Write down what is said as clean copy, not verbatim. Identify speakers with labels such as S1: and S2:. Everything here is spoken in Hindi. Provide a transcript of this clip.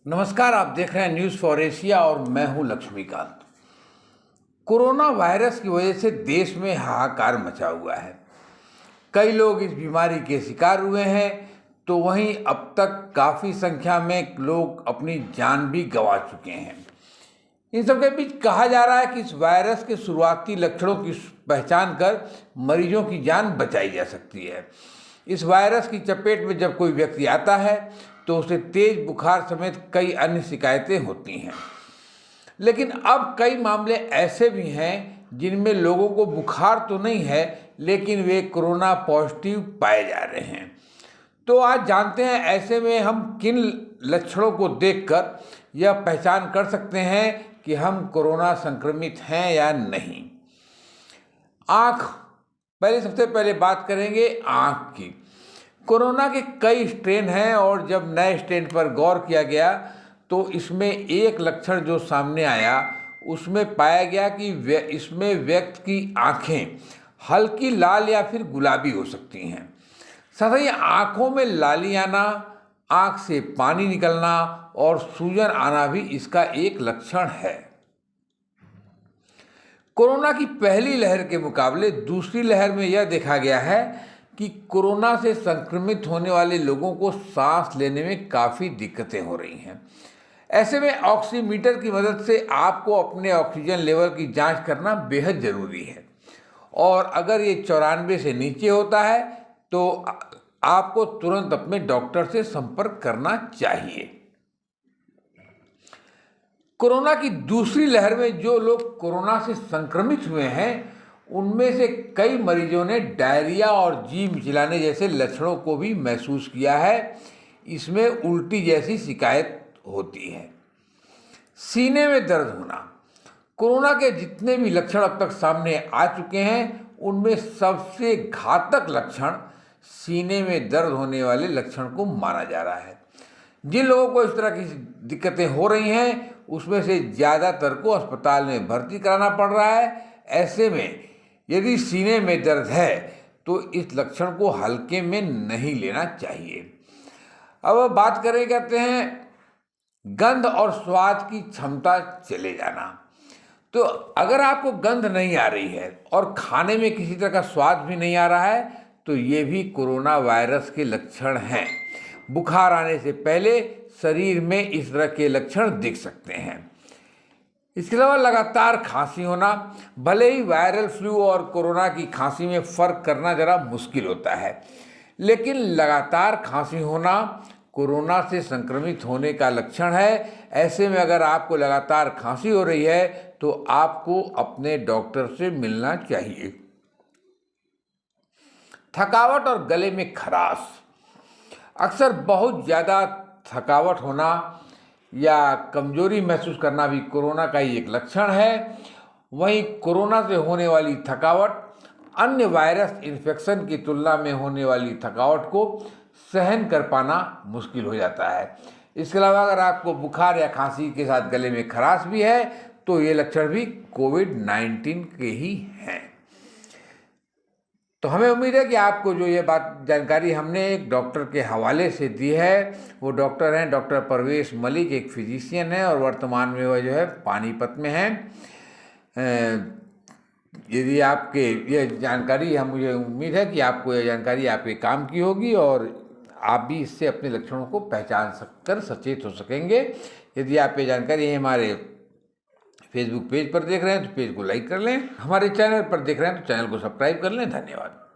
S1: नमस्कार, आप देख रहे हैं न्यूज़ फॉर एशिया और मैं हूं लक्ष्मीकांत। कोरोना वायरस की वजह से देश में हाहाकार मचा हुआ है। कई लोग इस बीमारी के शिकार हुए हैं, तो वहीं अब तक काफ़ी संख्या में लोग अपनी जान भी गंवा चुके हैं। इन सबके बीच कहा जा रहा है कि इस वायरस के शुरुआती लक्षणों की पहचान कर मरीजों की जान बचाई जा सकती है। इस वायरस की चपेट में जब कोई व्यक्ति आता है तो उसे तेज बुखार समेत कई अन्य शिकायतें होती हैं। लेकिन अब कई मामले ऐसे भी हैं जिनमें लोगों को बुखार तो नहीं है, लेकिन वे कोरोना पॉजिटिव पाए जा रहे हैं। तो आज जानते हैं ऐसे में हम किन लक्षणों को देखकर यह पहचान कर सकते हैं कि हम कोरोना संक्रमित हैं या नहीं। सबसे पहले बात करेंगे आँख की। कोरोना के कई स्ट्रेन हैं और जब नए स्ट्रेन पर गौर किया गया तो इसमें एक लक्षण जो सामने आया उसमें पाया गया कि इसमें व्यक्ति की आँखें हल्की लाल या फिर गुलाबी हो सकती हैं। साथ ही आँखों में लाली आना, आँख से पानी निकलना और सूजन आना भी इसका एक लक्षण है। कोरोना की पहली लहर के मुकाबले दूसरी लहर में यह देखा गया है कि कोरोना से संक्रमित होने वाले लोगों को सांस लेने में काफ़ी दिक्कतें हो रही हैं। ऐसे में ऑक्सीमीटर की मदद से आपको अपने ऑक्सीजन लेवल की जांच करना बेहद ज़रूरी है और अगर ये 94 से नीचे होता है तो आपको तुरंत अपने डॉक्टर से संपर्क करना चाहिए। कोरोना की दूसरी लहर में जो लोग कोरोना से संक्रमित हुए हैं उनमें से कई मरीजों ने डायरिया और जी मिचलाने जैसे लक्षणों को भी महसूस किया है। इसमें उल्टी जैसी शिकायत होती है। सीने में दर्द होना। कोरोना के जितने भी लक्षण अब तक सामने आ चुके हैं उनमें सबसे घातक लक्षण सीने में दर्द होने वाले लक्षण को माना जा रहा है। जिन लोगों को इस तरह की दिक्कतें हो रही हैं उसमें से ज़्यादातर को अस्पताल में भर्ती कराना पड़ रहा है। ऐसे में यदि सीने में दर्द है तो इस लक्षण को हल्के में नहीं लेना चाहिए। अब बात कहते हैं गंध और स्वाद की क्षमता चले जाना। तो अगर आपको गंध नहीं आ रही है और खाने में किसी तरह का स्वाद भी नहीं आ रहा है तो ये भी कोरोना वायरस के लक्षण हैं। बुखार आने से पहले शरीर में इस तरह के लक्षण दिख सकते हैं। इसके अलावा लगातार खांसी होना। भले ही वायरल फ्लू और कोरोना की खांसी में फ़र्क करना ज़रा मुश्किल होता है, लेकिन लगातार खांसी होना कोरोना से संक्रमित होने का लक्षण है। ऐसे में अगर आपको लगातार खांसी हो रही है तो आपको अपने डॉक्टर से मिलना चाहिए। थकावट और गले में खराश। अक्सर बहुत ज़्यादा थकावट होना या कमजोरी महसूस करना भी कोरोना का ही एक लक्षण है। वहीं कोरोना से होने वाली थकावट अन्य वायरस इन्फेक्शन की तुलना में होने वाली थकावट को सहन कर पाना मुश्किल हो जाता है। इसके अलावा अगर आपको बुखार या खांसी के साथ गले में खराश भी है तो ये लक्षण भी कोविड-19 के ही हैं। तो हमें उम्मीद है कि आपको जो ये जानकारी हमने एक डॉक्टर के हवाले से दी है, वो डॉक्टर हैं डॉक्टर परवेश मलिक, एक फिजिशियन है और वर्तमान में वह जो है पानीपत में हैं। यदि आपके ये जानकारी मुझे उम्मीद है कि आपको यह जानकारी आपके काम की होगी और आप भी इससे अपने लक्षणों को पहचान कर सचेत हो सकेंगे। यदि आप ये जानकारी हमारे फेसबुक पेज पर देख रहे हैं तो पेज को लाइक कर लें, हमारे चैनल पर देख रहे हैं तो चैनल को सब्सक्राइब कर लें। धन्यवाद।